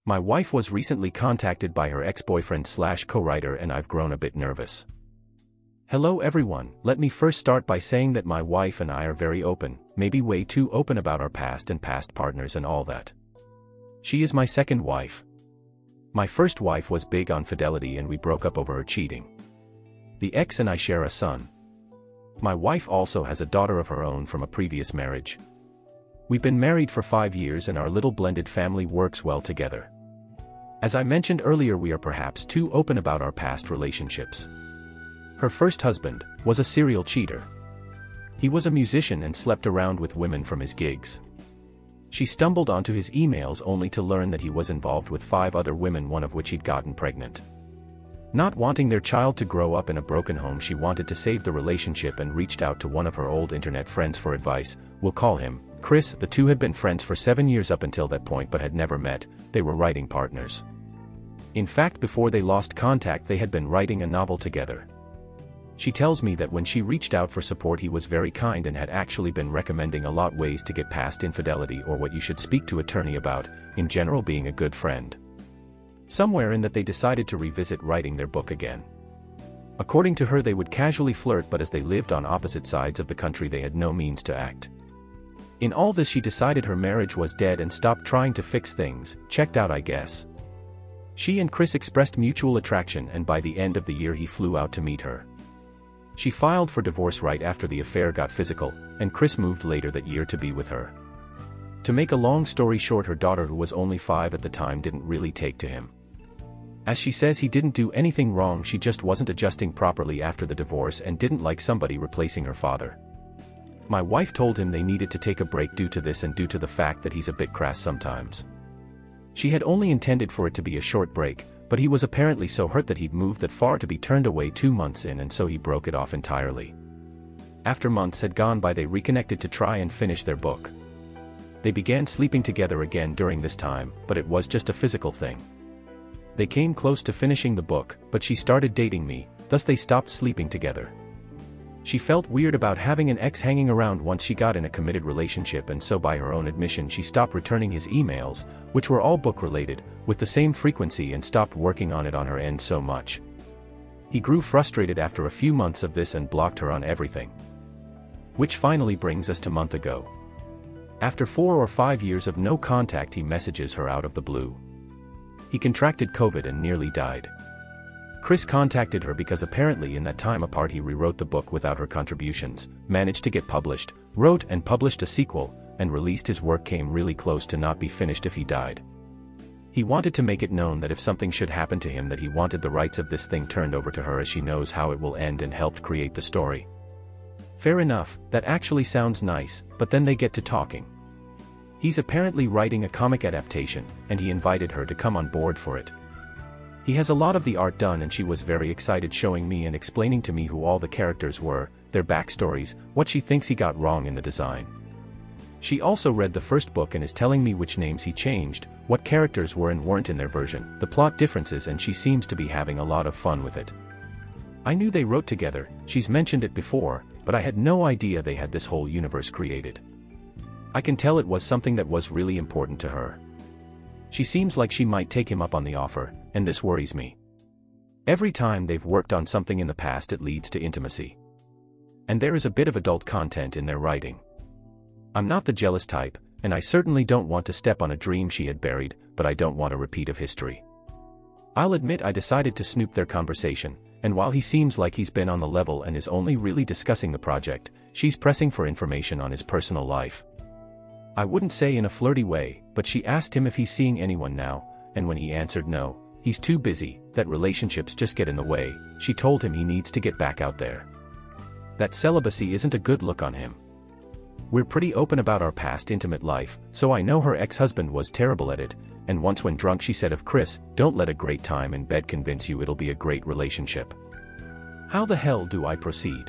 My wife was recently contacted by her ex-boyfriend slash co-writer and I've grown a bit nervous. Hello everyone, let me first start by saying that my wife and I are very open, maybe way too open about our past and past partners and all that. She is my second wife. My first wife was big on fidelity and we broke up over her cheating. The ex and I share a son. My wife also has a daughter of her own from a previous marriage. We've been married for 5 years and our little blended family works well together. As I mentioned earlier, we are perhaps too open about our past relationships. Her first husband was a serial cheater. He was a musician and slept around with women from his gigs. She stumbled onto his emails only to learn that he was involved with 5 other women, one of which he'd gotten pregnant. Not wanting their child to grow up in a broken home, she wanted to save the relationship and reached out to one of her old internet friends for advice. We'll call him Chris. The two had been friends for 7 years up until that point but had never met. They were writing partners. In fact, before they lost contact they had been writing a novel together. She tells me that when she reached out for support he was very kind and had actually been recommending a lot ways to get past infidelity or what you should speak to attorney about, in general being a good friend. Somewhere in that they decided to revisit writing their book again. According to her, they would casually flirt, but as they lived on opposite sides of the country they had no means to act. In all this she decided her marriage was dead and stopped trying to fix things, checked out I guess. She and Chris expressed mutual attraction and by the end of the year he flew out to meet her. She filed for divorce right after the affair got physical, and Chris moved later that year to be with her. To make a long story short, her daughter, who was only 5 at the time, didn't really take to him. As she says, he didn't do anything wrong, she just wasn't adjusting properly after the divorce and didn't like somebody replacing her father. My wife told him they needed to take a break due to this and due to the fact that he's a bit crass sometimes. She had only intended for it to be a short break, but he was apparently so hurt that he'd moved that far to be turned away 2 months in, and so he broke it off entirely. After months had gone by they reconnected to try and finish their book. They began sleeping together again during this time, but it was just a physical thing. They came close to finishing the book, but she started dating me, thus they stopped sleeping together. She felt weird about having an ex hanging around once she got in a committed relationship, and so by her own admission she stopped returning his emails, which were all book-related, with the same frequency and stopped working on it on her end so much. He grew frustrated after a few months of this and blocked her on everything. Which finally brings us to a month ago. After 4 or 5 years of no contact he messages her out of the blue. He contracted COVID and nearly died. Chris contacted her because apparently in that time apart he rewrote the book without her contributions, managed to get published, wrote and published a sequel, and released his work came really close to not be finished if he died. He wanted to make it known that if something should happen to him that he wanted the rights of this thing turned over to her, as she knows how it will end and helped create the story. Fair enough, that actually sounds nice, but then they get to talking. He's apparently writing a comic adaptation, and he invited her to come on board for it. He has a lot of the art done and she was very excited, showing me and explaining to me who all the characters were, their backstories, what she thinks he got wrong in the design. She also read the first book and is telling me which names he changed, what characters were and weren't in their version, the plot differences, and she seems to be having a lot of fun with it. I knew they wrote together, she's mentioned it before, but I had no idea they had this whole universe created. I can tell it was something that was really important to her. She seems like she might take him up on the offer, and this worries me. Every time they've worked on something in the past it leads to intimacy. And there is a bit of adult content in their writing. I'm not the jealous type, and I certainly don't want to step on a dream she had buried, but I don't want a repeat of history. I'll admit I decided to snoop their conversation, and while he seems like he's been on the level and is only really discussing the project, she's pressing for information on his personal life. I wouldn't say in a flirty way, but she asked him if he's seeing anyone now, and when he answered no, he's too busy, that relationships just get in the way, she told him he needs to get back out there. That celibacy isn't a good look on him. We're pretty open about our past intimate life, so I know her ex-husband was terrible at it, and once when drunk she said of Chris, "Don't let a great time in bed convince you it'll be a great relationship." How the hell do I proceed?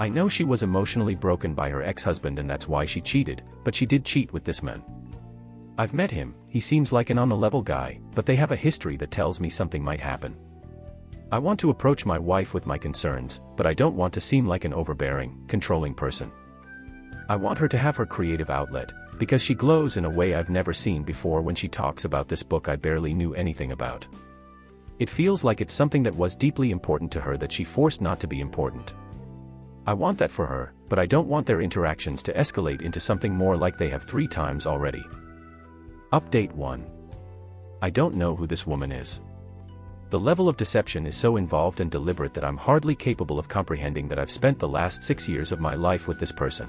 I know she was emotionally broken by her ex-husband and that's why she cheated, but she did cheat with this man. I've met him, he seems like an on-the-level guy, but they have a history that tells me something might happen. I want to approach my wife with my concerns, but I don't want to seem like an overbearing, controlling person. I want her to have her creative outlet, because she glows in a way I've never seen before when she talks about this book I barely knew anything about. It feels like it's something that was deeply important to her that she forced not to be important. I want that for her, but I don't want their interactions to escalate into something more like they have 3 times already. Update 1. I don't know who this woman is. The level of deception is so involved and deliberate that I'm hardly capable of comprehending that I've spent the last 6 years of my life with this person.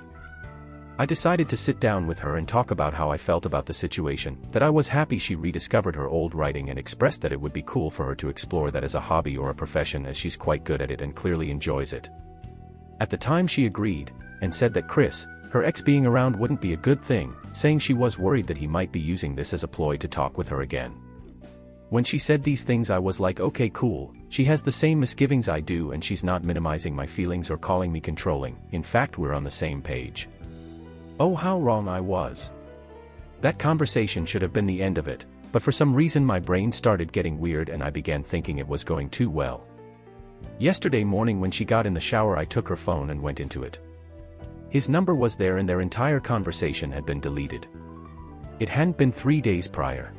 I decided to sit down with her and talk about how I felt about the situation, that I was happy she rediscovered her old writing and expressed that it would be cool for her to explore that as a hobby or a profession, as she's quite good at it and clearly enjoys it. At the time she agreed, and said that Chris, her ex, being around wouldn't be a good thing, saying she was worried that he might be using this as a ploy to talk with her again. When she said these things I was like, okay, cool, she has the same misgivings I do and she's not minimizing my feelings or calling me controlling, in fact we're on the same page. Oh, how wrong I was. That conversation should have been the end of it, but for some reason my brain started getting weird and I began thinking it was going too well. Yesterday morning when she got in the shower I took her phone and went into it. His number was there and their entire conversation had been deleted. It hadn't been 3 days prior.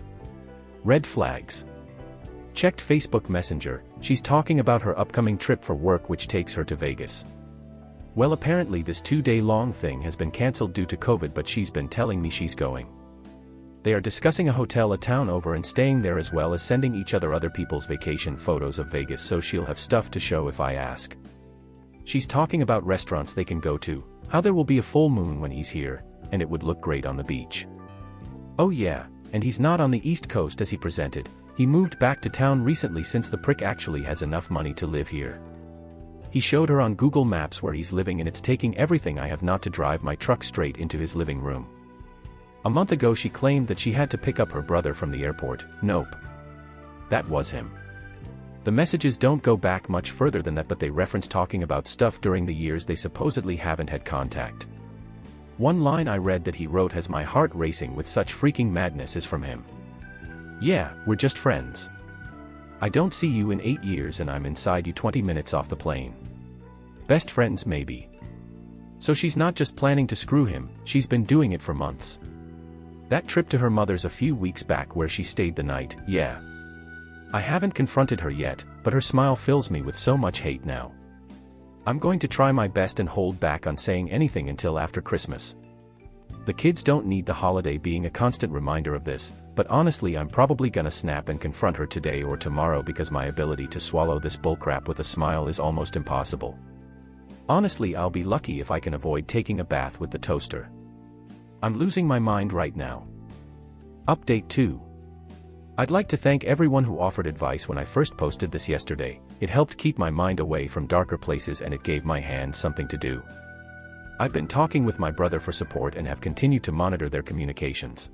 Red flags. Checked Facebook Messenger, she's talking about her upcoming trip for work which takes her to Vegas. Well, apparently this 2-day-long thing has been cancelled due to COVID, but she's been telling me she's going. They are discussing a hotel a town over and staying there, as well as sending each other people's vacation photos of Vegas so she'll have stuff to show if I ask. She's talking about restaurants they can go to, how there will be a full moon when he's here, and it would look great on the beach. Oh yeah, and he's not on the East Coast as he presented, he moved back to town recently since the prick actually has enough money to live here. He showed her on Google Maps where he's living and it's taking everything I have not to drive my truck straight into his living room. A month ago she claimed that she had to pick up her brother from the airport. Nope. That was him. The messages don't go back much further than that, but they reference talking about stuff during the years they supposedly haven't had contact. One line I read that he wrote has my heart racing with such freaking madness is from him. Yeah, we're just friends. I don't see you in 8 years and I'm inside you 20 minutes off the plane. Best friends maybe. So she's not just planning to screw him, she's been doing it for months. That trip to her mother's a few weeks back where she stayed the night, yeah. I haven't confronted her yet, but her smile fills me with so much hate now. I'm going to try my best and hold back on saying anything until after Christmas. The kids don't need the holiday being a constant reminder of this, but honestly I'm probably gonna snap and confront her today or tomorrow because my ability to swallow this bullcrap with a smile is almost impossible. Honestly, I'll be lucky if I can avoid taking a bath with the toaster. I'm losing my mind right now. Update 2. I'd like to thank everyone who offered advice when I first posted this yesterday. It helped keep my mind away from darker places and it gave my hands something to do. I've been talking with my brother for support and have continued to monitor their communications.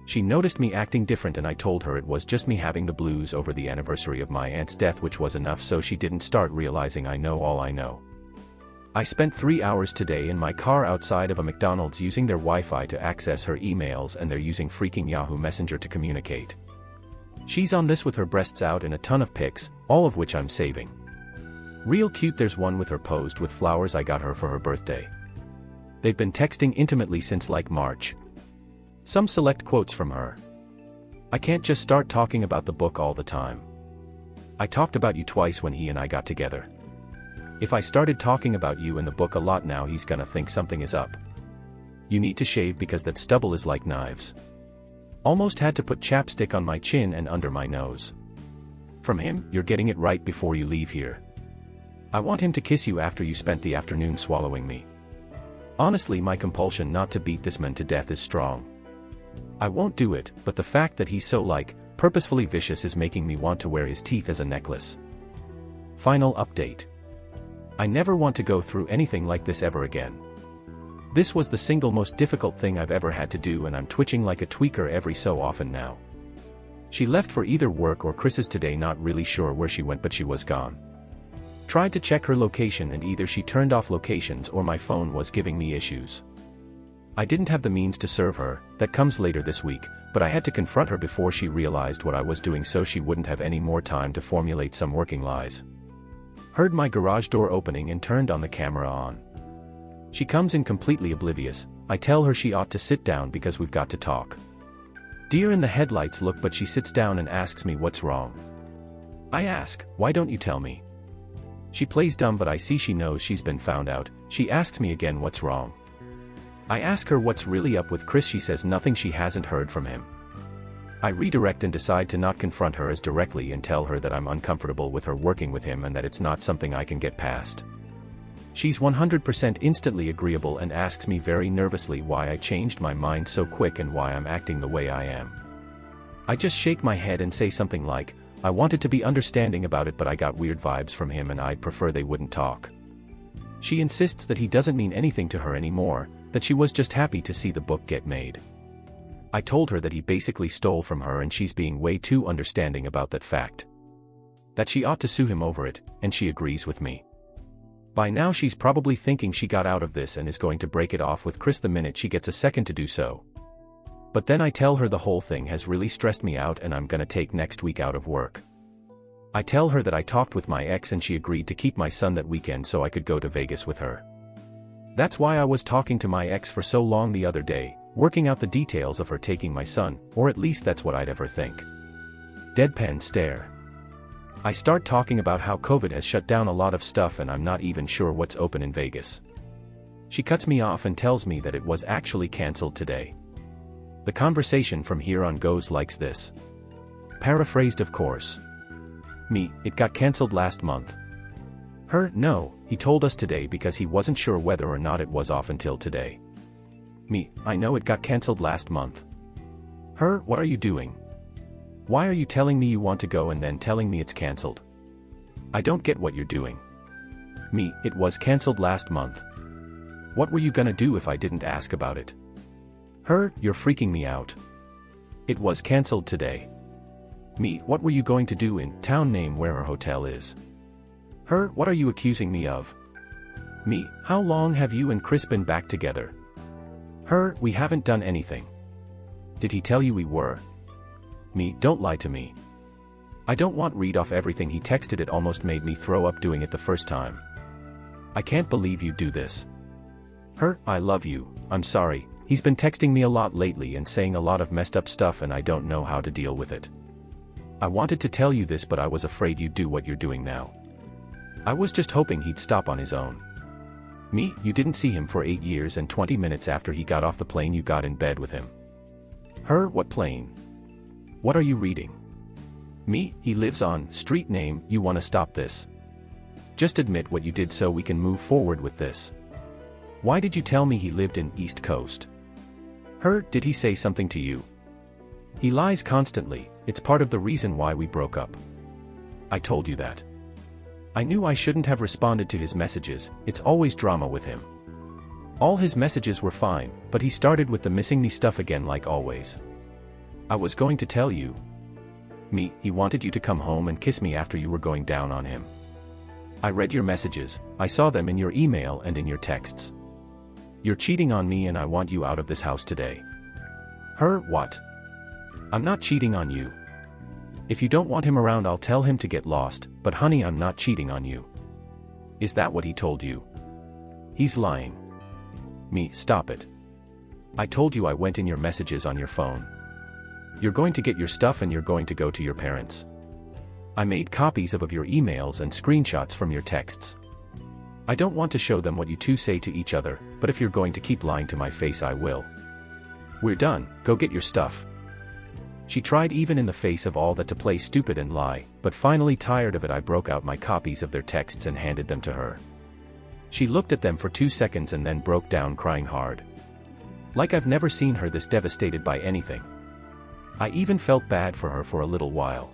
She noticed me acting different and I told her it was just me having the blues over the anniversary of my aunt's death, which was enough so she didn't start realizing I know all I know. I spent 3 hours today in my car outside of a McDonald's using their Wi-Fi to access her emails and they're using freaking Yahoo Messenger to communicate. She's on this with her breasts out in a ton of pics, all of which I'm saving. Real cute. There's one with her posed with flowers I got her for her birthday. They've been texting intimately since like March. Some select quotes from her. I can't just start talking about the book all the time. I talked about you twice when he and I got together. If I started talking about you and the book a lot now, he's gonna think something is up. You need to shave because that stubble is like knives. Almost had to put chapstick on my chin and under my nose. From him, you're getting it right before you leave here. I want him to kiss you after you spent the afternoon swallowing me. Honestly, my compulsion not to beat this man to death is strong. I won't do it, but the fact that he's so purposefully vicious is making me want to wear his teeth as a necklace. Final update. I never want to go through anything like this ever again. This was the single most difficult thing I've ever had to do and I'm twitching like a tweaker every so often now. She left for either work or Chris's today, not really sure where she went, but she was gone. Tried to check her location and either she turned off locations or my phone was giving me issues. I didn't have the means to serve her, that comes later this week, but I had to confront her before she realized what I was doing so she wouldn't have any more time to formulate some working lies. Heard my garage door opening and turned on the camera on. She comes in completely oblivious, I tell her she ought to sit down because we've got to talk. Deer in the headlights look, but she sits down and asks me what's wrong. I ask, why don't you tell me? She plays dumb, but I see she knows she's been found out. She asks me again what's wrong. I ask her what's really up with Chris. She says nothing, she hasn't heard from him. I redirect and decide to not confront her as directly and tell her that I'm uncomfortable with her working with him and that it's not something I can get past. She's 100% instantly agreeable and asks me very nervously why I changed my mind so quick and why I'm acting the way I am. I just shake my head and say something like, I wanted to be understanding about it, but I got weird vibes from him and I'd prefer they wouldn't talk. She insists that he doesn't mean anything to her anymore, that she was just happy to see the book get made. I told her that he basically stole from her and she's being way too understanding about that fact. That she ought to sue him over it, and she agrees with me. By now she's probably thinking she got out of this and is going to break it off with Chris the minute she gets a second to do so. But then I tell her the whole thing has really stressed me out and I'm gonna take next week out of work. I tell her that I talked with my ex and she agreed to keep my son that weekend so I could go to Vegas with her. That's why I was talking to my ex for so long the other day, working out the details of her taking my son, or at least that's what I'd ever think. Deadpan stare. I start talking about how COVID has shut down a lot of stuff and I'm not even sure what's open in Vegas. She cuts me off and tells me that it was actually cancelled today. The conversation from here on goes like this. Paraphrased, of course. Me, it got cancelled last month. Her, no, he told us today because he wasn't sure whether or not it was off until today. Me, I know it got cancelled last month. Her, what are you doing? Why are you telling me you want to go and then telling me it's cancelled? I don't get what you're doing. Me, it was cancelled last month. What were you gonna do if I didn't ask about it? Her, you're freaking me out. It was cancelled today. Me, what were you going to do in town? Name where her hotel is. Her, what are you accusing me of? Me, how long have you and Chris been back together? Her, we haven't done anything. Did he tell you we were? Me, don't lie to me. I don't want read off everything he texted, it almost made me throw up doing it the first time. I can't believe you do this. Her, I love you, I'm sorry, he's been texting me a lot lately and saying a lot of messed up stuff and I don't know how to deal with it. I wanted to tell you this but I was afraid you'd do what you're doing now. I was just hoping he'd stop on his own. Me, you didn't see him for 8 years and 20 minutes after he got off the plane you got in bed with him. Her, what plane? What are you reading? Me, he lives on street name, you wanna stop this? Just admit what you did so we can move forward with this. Why did you tell me he lived in East Coast? Her, did he say something to you? He lies constantly, it's part of the reason why we broke up. I told you that. I knew I shouldn't have responded to his messages, it's always drama with him. All his messages were fine, but he started with the missing me stuff again like always. I was going to tell you. Me, he wanted you to come home and kiss me after you were going down on him. I read your messages, I saw them in your email and in your texts. You're cheating on me and I want you out of this house today. Her, what? I'm not cheating on you. If you don't want him around I'll tell him to get lost, but honey, I'm not cheating on you. Is that what he told you? He's lying. Me, stop it. I told you I went in your messages on your phone. You're going to get your stuff and you're going to go to your parents. I made copies of your emails and screenshots from your texts. I don't want to show them what you two say to each other, but if you're going to keep lying to my face I will. We're done, go get your stuff. She tried even in the face of all that to play stupid and lie, but finally tired of it I broke out my copies of their texts and handed them to her. She looked at them for 2 seconds and then broke down crying hard. Like I've never seen her this devastated by anything. I even felt bad for her for a little while.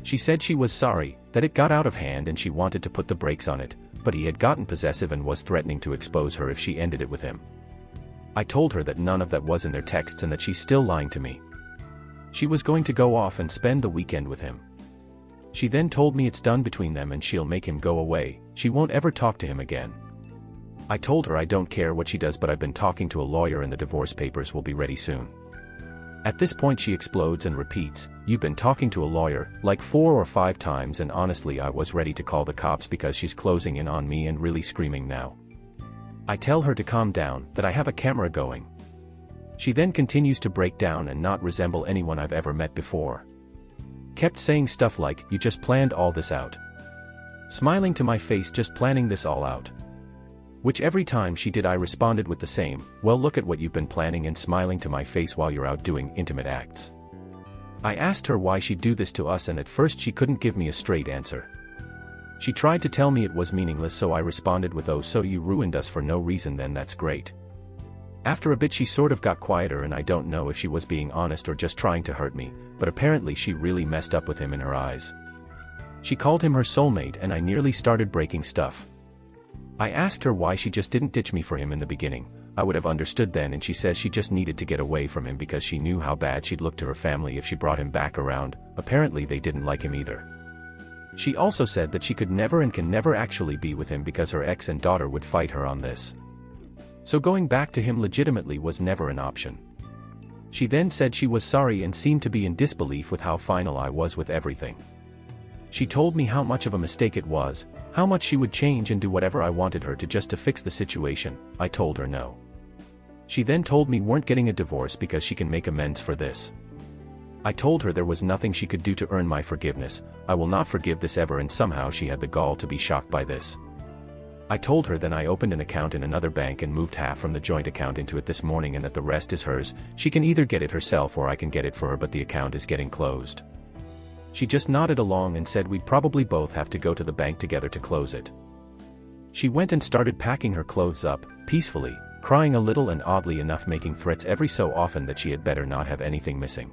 She said she was sorry, that it got out of hand and she wanted to put the brakes on it, but he had gotten possessive and was threatening to expose her if she ended it with him. I told her that none of that was in their texts and that she's still lying to me. She was going to go off and spend the weekend with him. She then told me it's done between them and she'll make him go away, she won't ever talk to him again. I told her I don't care what she does but I've been talking to a lawyer and the divorce papers will be ready soon. At this point she explodes and repeats, "You've been talking to a lawyer," like 4 or 5 times, and honestly I was ready to call the cops because she's closing in on me and really screaming now. I tell her to calm down, that I have a camera going. She then continues to break down and not resemble anyone I've ever met before. Kept saying stuff like, "You just planned all this out." Smiling to my face, just planning this all out. Which every time she did I responded with the same, "Well, look at what you've been planning," and smiling to my face while you're out doing intimate acts. I asked her why she'd do this to us, and at first she couldn't give me a straight answer. She tried to tell me it was meaningless, so I responded with, "Oh, so you ruined us for no reason then, that's great." After a bit she sort of got quieter, and I don't know if she was being honest or just trying to hurt me, but apparently she really messed up with him in her eyes. She called him her soulmate, and I nearly started breaking stuff. I asked her why she just didn't ditch me for him in the beginning. I would have understood then, and she says she just needed to get away from him because she knew how bad she'd look to her family if she brought him back around. Apparently they didn't like him either. She also said that she could never and can never actually be with him because her ex and daughter would fight her on this. So going back to him legitimately was never an option. She then said she was sorry and seemed to be in disbelief with how final I was with everything. She told me how much of a mistake it was, how much she would change and do whatever I wanted her to just to fix the situation. I told her no. She then told me we're getting a divorce because she can make amends for this. I told her there was nothing she could do to earn my forgiveness. I will not forgive this ever, and somehow she had the gall to be shocked by this. I told her then I opened an account in another bank and moved half from the joint account into it this morning, and that the rest is hers. She can either get it herself or I can get it for her, but the account is getting closed. She just nodded along and said we'd probably both have to go to the bank together to close it. She went and started packing her clothes up, peacefully, crying a little and oddly enough making threats every so often that she had better not have anything missing.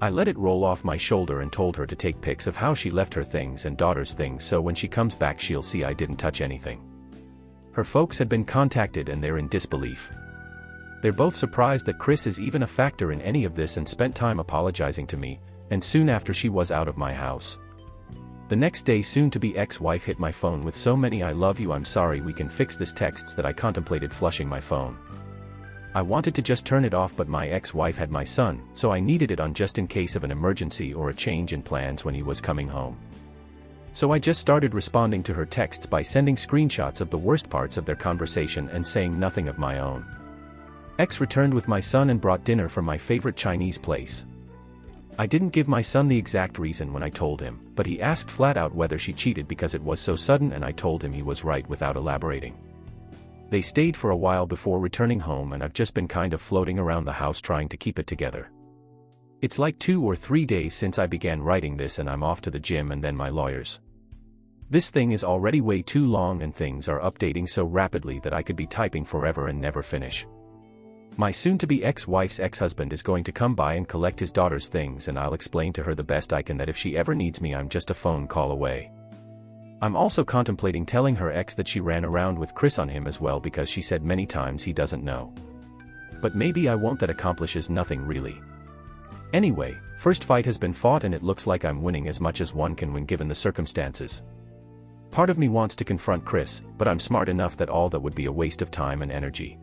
I let it roll off my shoulder and told her to take pics of how she left her things and daughter's things, so when she comes back she'll see I didn't touch anything. Her folks had been contacted and they're in disbelief. They're both surprised that Chris is even a factor in any of this and spent time apologizing to me, and soon after she was out of my house. The next day soon-to-be ex-wife hit my phone with so many "I love you, I'm sorry, we can fix this" texts that I contemplated flushing my phone. I wanted to just turn it off, but my ex-wife had my son, so I needed it on just in case of an emergency or a change in plans when he was coming home. So I just started responding to her texts by sending screenshots of the worst parts of their conversation and saying nothing of my own. Ex returned with my son and brought dinner from my favorite Chinese place. I didn't give my son the exact reason when I told him, but he asked flat out whether she cheated because it was so sudden, and I told him he was right without elaborating. They stayed for a while before returning home, and I've just been kind of floating around the house trying to keep it together. It's like 2 or 3 days since I began writing this, and I'm off to the gym and then my lawyers. This thing is already way too long and things are updating so rapidly that I could be typing forever and never finish. My soon-to-be ex-wife's ex-husband is going to come by and collect his daughter's things, and I'll explain to her the best I can that if she ever needs me I'm just a phone call away. I'm also contemplating telling her ex that she ran around with Chris on him as well, because she said many times he doesn't know. But maybe I won't, that accomplishes nothing really. Anyway, first fight has been fought and it looks like I'm winning as much as one can win given the circumstances. Part of me wants to confront Chris, but I'm smart enough that all that would be a waste of time and energy.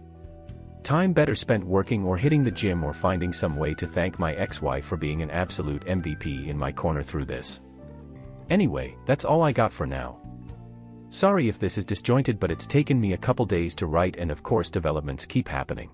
Time better spent working or hitting the gym or finding some way to thank my ex-wife for being an absolute MVP in my corner through this. Anyway, that's all I got for now. Sorry if this is disjointed, but it's taken me a couple days to write, and of course developments keep happening.